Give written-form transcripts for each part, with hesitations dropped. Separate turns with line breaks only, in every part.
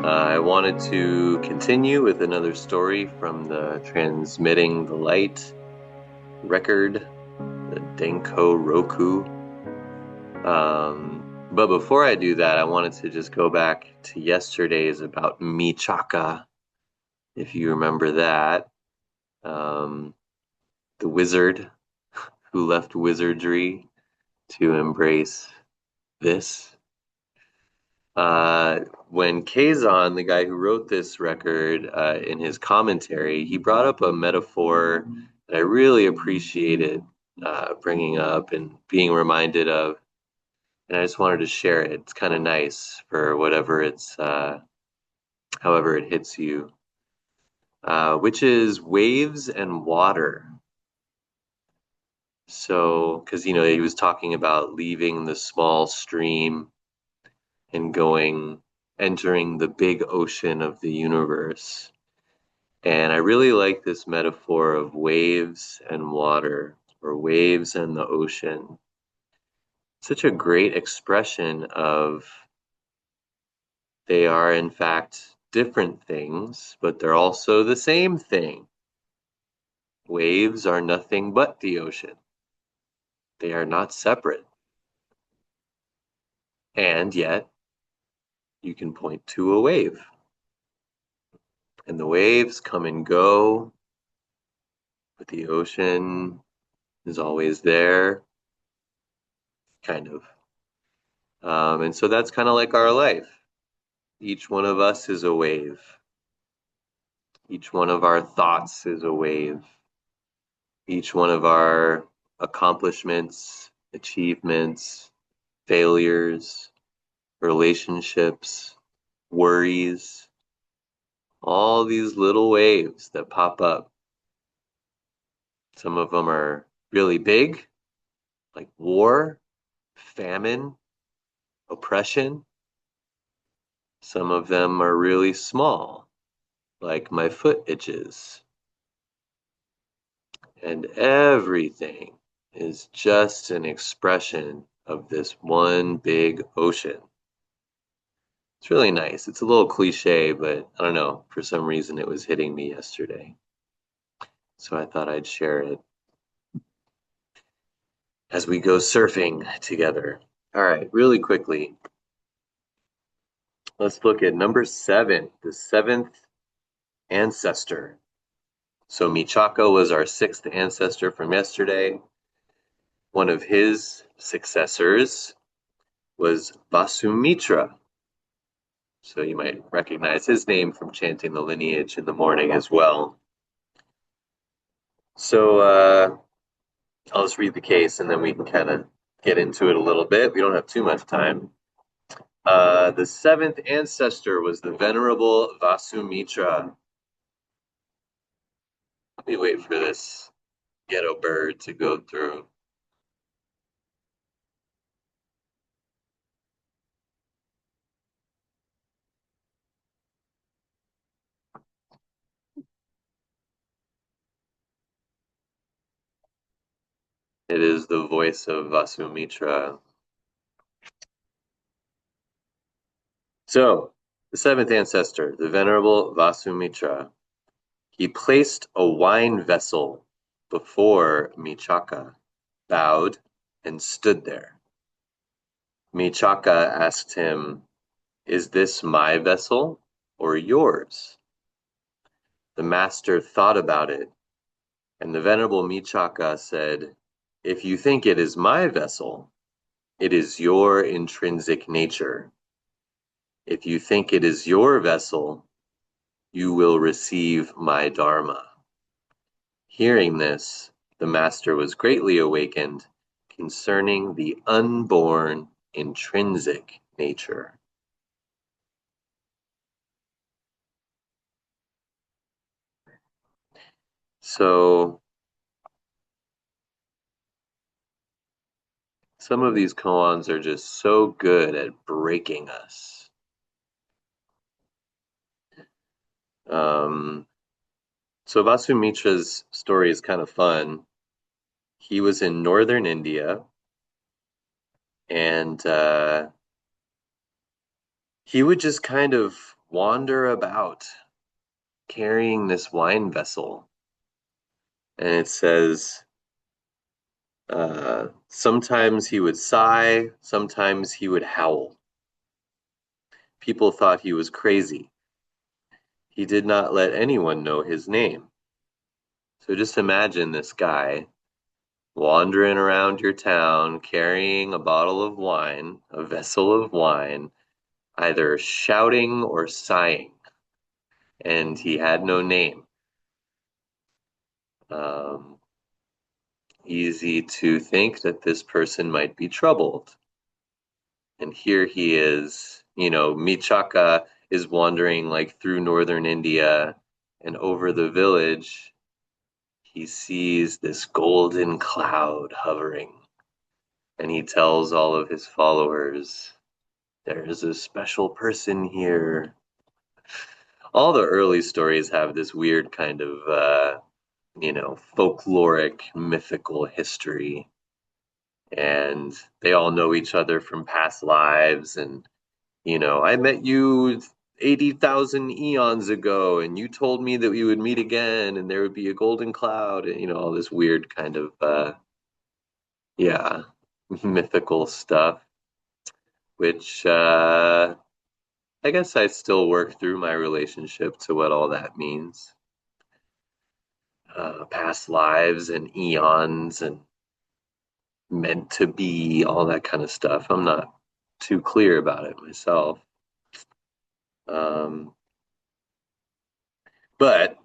I wanted to continue with another story from the Transmitting the Light record, the Denko Roku. But before I do that, I wanted to just go back to yesterday's about Michaka, if you remember that. Um, the wizard who left wizardry to embrace this. When Kazan, the guy who wrote this record, in his commentary, he brought up a metaphor that I really appreciated bringing up and being reminded of, and I just wanted to share it. It's kind of nice for however it hits you, which is waves and water. So, because he was talking about leaving the small stream and entering the big ocean of the universe. And I really like this metaphor of waves and water, or waves and the ocean. Such a great expression of they are, in fact, different things, but they're also the same thing. Waves are nothing but the ocean, they are not separate. And yet, you can point to a wave, and the waves come and go, but the ocean is always there, kind of. And so that's kind of like our life. Each one of us is a wave. Each one of our thoughts is a wave. Each one of our accomplishments, achievements, failures, relationships, worries, all these little waves that pop up. Some of them are really big, like war, famine, oppression. Some of them are really small, like my foot itches. And everything is just an expression of this one big ocean. It's really nice. It's a little cliche, but I don't know. For some reason, it was hitting me yesterday. So I thought I'd share it as we go surfing together. All right, really quickly, let's look at number 7, the seventh ancestor. So Michaka was our sixth ancestor from yesterday. One of his successors was Vasumitra. So you might recognize his name from chanting the lineage in the morning as well. So I'll just read the case and then we can kind of get into it a little bit. We don't have too much time. The seventh ancestor was the venerable Vasumitra. Let me wait for this ghetto bird to go through. It is the voice of Vasumitra. So, the seventh ancestor, the venerable Vasumitra, he placed a wine vessel before Michaka, bowed, and stood there. Michaka asked him, "Is this my vessel or yours?" The master thought about it, and the venerable Michaka said, "If you think it is my vessel, it is your intrinsic nature. If you think it is your vessel, you will receive my dharma." Hearing this, the master was greatly awakened concerning the unborn intrinsic nature. So some of these koans are just so good at breaking us. Um, so Vasumitra's story is kind of fun. He was in northern India, and he would just kind of wander about carrying this wine vessel. And it says, sometimes he would sigh, sometimes he would howl. People thought he was crazy. He did not let anyone know his name. So just imagine this guy wandering around your town carrying a bottle of wine, a vessel of wine, either shouting or sighing, and he had no name. Um, Easy to think that this person might be troubled. And here he is, Michaka is wandering like through northern India, and over the village, he sees this golden cloud hovering. And he tells all of his followers, there is a special person here. All the early stories have this weird kind of, folkloric, mythical history. And they all know each other from past lives. And, I met you 80,000 eons ago, and you told me that we would meet again, and there would be a golden cloud, and, all this weird kind of, yeah, mythical stuff, which, I guess I still work through my relationship to what all that means. Past lives and eons and meant to be, all that kind of stuff. I'm not too clear about it myself. Um, but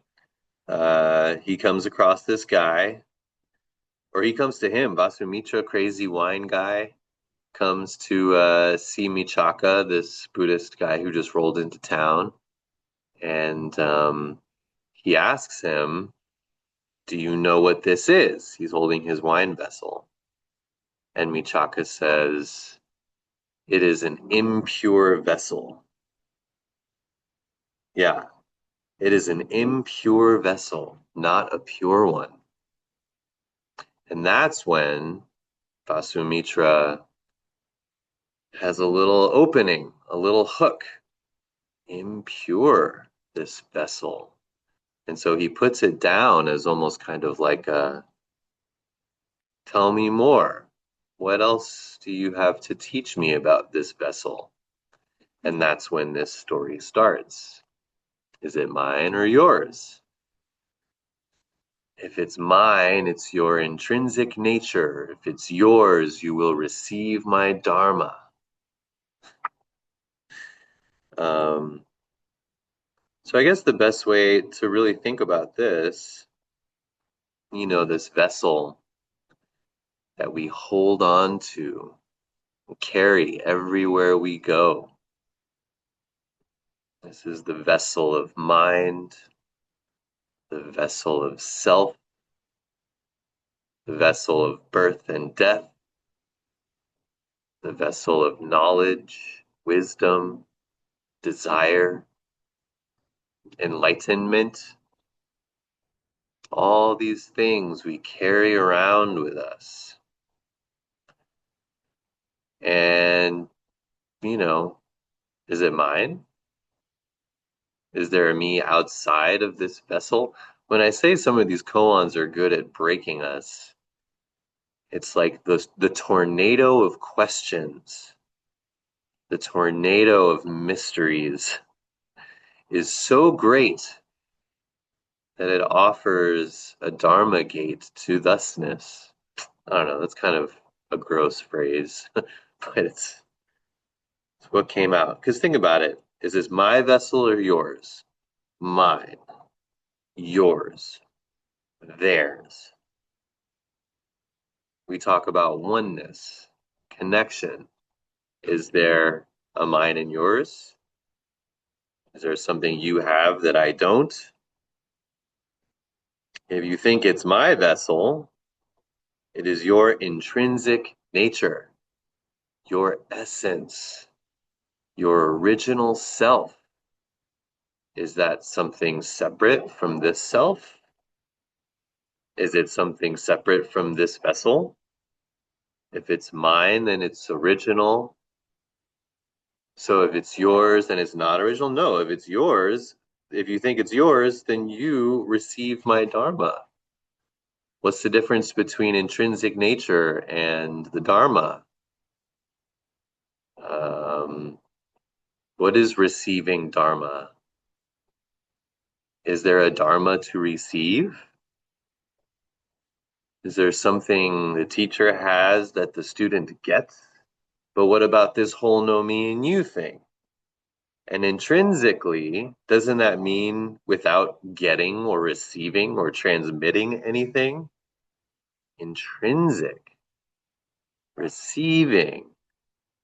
he comes across this guy, or he comes to him. Vasumitra, crazy wine guy, comes to see Michaka, this Buddhist guy who just rolled into town. And he asks him, do you know what this is? He's holding his wine vessel. And Michaka says, it is an impure vessel. Yeah, it is an impure vessel, not a pure one. And that's when Vasumitra has a little opening, a little hook. Impure, this vessel. And so he puts it down as almost kind of like a, tell me more. What else do you have to teach me about this vessel? And that's when this story starts. Is it mine or yours? If it's mine, it's your intrinsic nature. If it's yours, you will receive my dharma. Um, so I guess the best way to really think about this, this vessel that we hold on to, carry everywhere we go. This is the vessel of mind, the vessel of self, the vessel of birth and death, the vessel of knowledge, wisdom, desire, enlightenment. All these things we carry around with us. And, you know, is it mine? Is there a me outside of this vessel? When I say some of these koans are good at breaking us, it's like the tornado of questions, the tornado of mysteries is so great that it offers a dharma gate to thusness. I don't know, that's kind of a gross phrase, but it's what came out. Because think about it. Is this my vessel or yours? Mine, yours, theirs. We talk about oneness, connection. Is there a mine and yours? Is there something you have that I don't? If you think it's my vessel, it is your intrinsic nature, your essence, your original self. Is that something separate from this self? Is it something separate from this vessel? If it's mine, then it's original. So if it's yours, then it's not original. No, if it's yours, if you think it's yours, then you receive my Dharma. What's the difference between intrinsic nature and the Dharma? Um, what is receiving Dharma? Is there a Dharma to receive? Is there something the teacher has that the student gets? But what about this whole no me and you thing? And intrinsically, doesn't that mean without getting or receiving or transmitting anything? Intrinsic, receiving,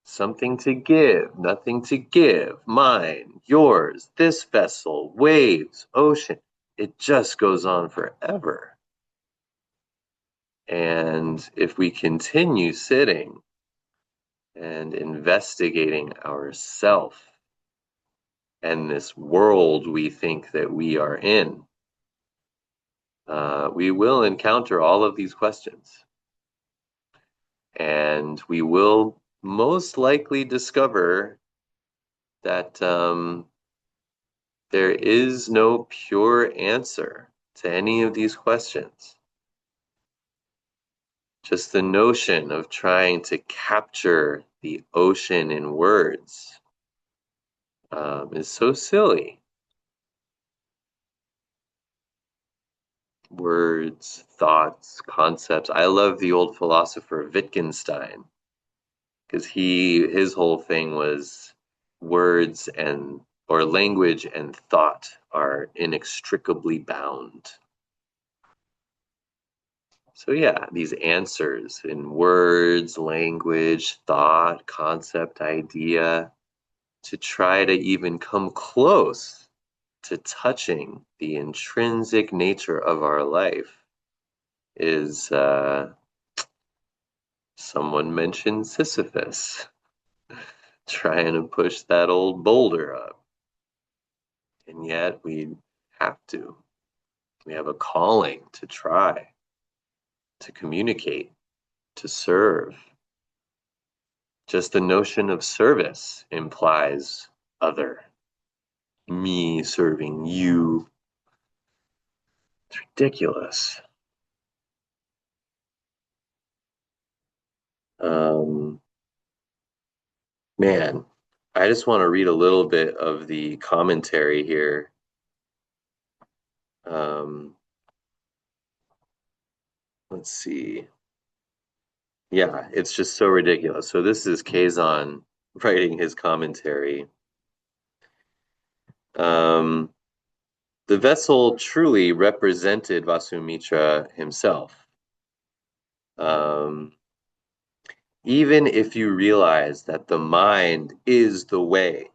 something to give, nothing to give, mine, yours, this vessel, waves, ocean. It just goes on forever. And if we continue sitting and investigating ourself and this world we think that we are in, we will encounter all of these questions. And we will most likely discover that there is no pure answer to any of these questions. Just the notion of trying to capture the ocean in words is so silly. Words, thoughts, concepts. I love the old philosopher Wittgenstein because his whole thing was words and or language and thought are inextricably bound. So yeah, these answers in words, language, thought, concept, idea, to try to even come close to touching the intrinsic nature of our life is someone mentioned Sisyphus trying to push that old boulder up. And yet we have to. We have a calling to try, to communicate, to serve. Just the notion of service implies other. Me serving you. It's ridiculous. Um, man, I just want to read a little bit of the commentary here. Um, let's see. Yeah, it's just so ridiculous. So this is Kazan writing his commentary. Um, the vessel truly represented Vasumitra himself. Um, even if you realize that the mind is the way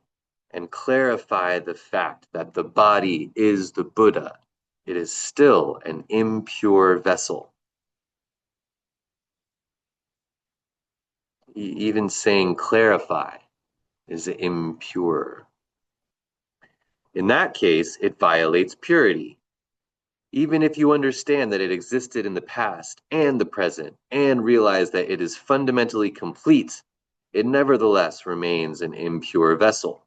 and clarify the fact that the body is the Buddha, it is still an impure vessel. Even saying clarify is impure. In that case, it violates purity. Even if you understand that it existed in the past and the present and realize that it is fundamentally complete, it nevertheless remains an impure vessel.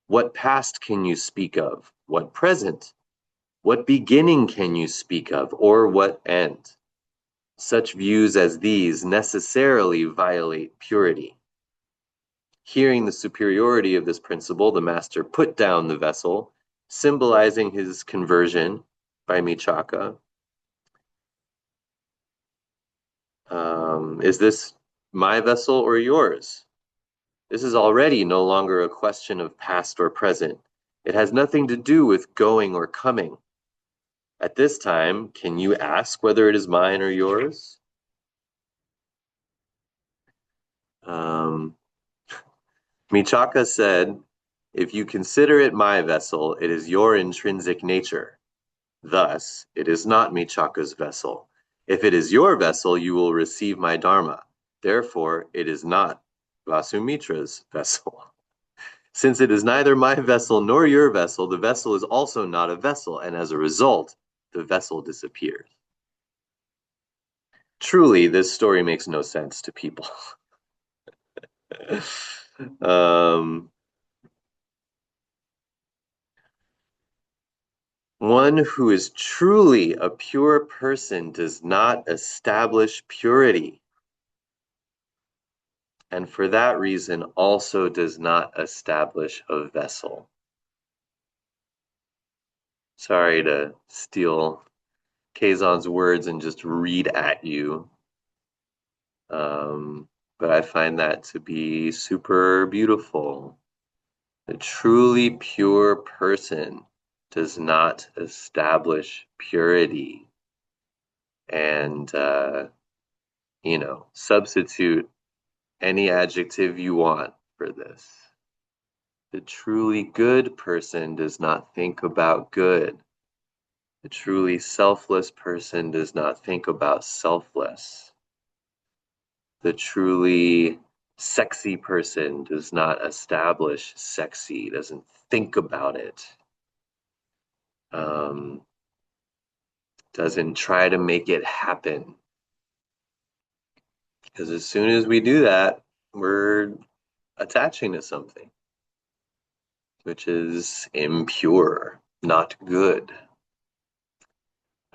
What past can you speak of? What present? What beginning can you speak of, or what end? Such views as these necessarily violate purity. Hearing the superiority of this principle, the master put down the vessel, symbolizing his conversion by Michaka. Is this my vessel or yours? This is already no longer a question of past or present. It has nothing to do with going or coming. At this time, can you ask whether it is mine or yours? Um, Michaka said, if you consider it my vessel, it is your intrinsic nature. Thus, it is not Michaka's vessel. If it is your vessel, you will receive my dharma. Therefore, it is not Vasumitra's vessel. Since it is neither my vessel nor your vessel, the vessel is also not a vessel, and as a result, the vessel disappears. Truly, this story makes no sense to people. One who is truly a pure person does not establish purity, and for that reason also does not establish a vessel. Sorry to steal Kazon's words and just read at you, um, but I find that to be super beautiful. A truly pure person does not establish purity, and substitute any adjective you want for this. The truly good person does not think about good. The truly selfless person does not think about selfless. The truly sexy person does not establish sexy, doesn't think about it, um, doesn't try to make it happen. Because as soon as we do that, we're attaching to something, which is impure, not good.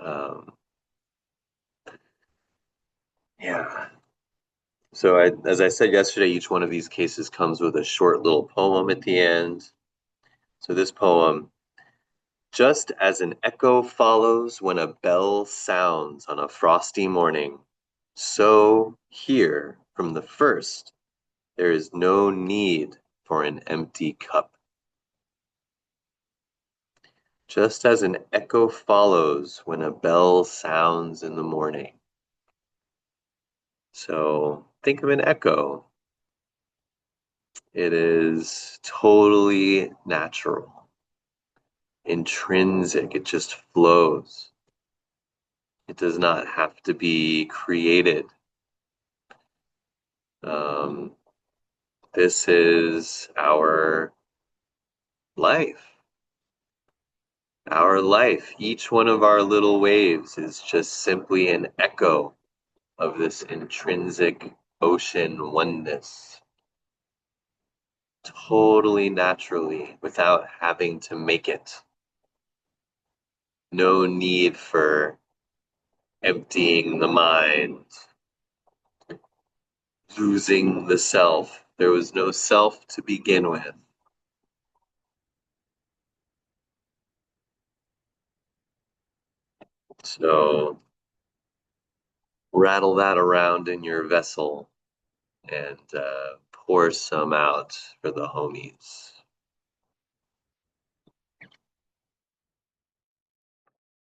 Um, yeah. So, as I said yesterday, each one of these cases comes with a short little poem at the end. So, this poem, just as an echo follows when a bell sounds on a frosty morning, so here, from the first, there is no need for an empty cup. Just as an echo follows when a bell sounds in the morning. So think of an echo. It is totally natural, intrinsic, it just flows. It does not have to be created. Um, this is our life. Our life, each one of our little waves is just simply an echo of this intrinsic ocean oneness, totally naturally, without having to make it. No need for emptying the mind, losing the self. There was no self to begin with. So rattle that around in your vessel and pour some out for the homies.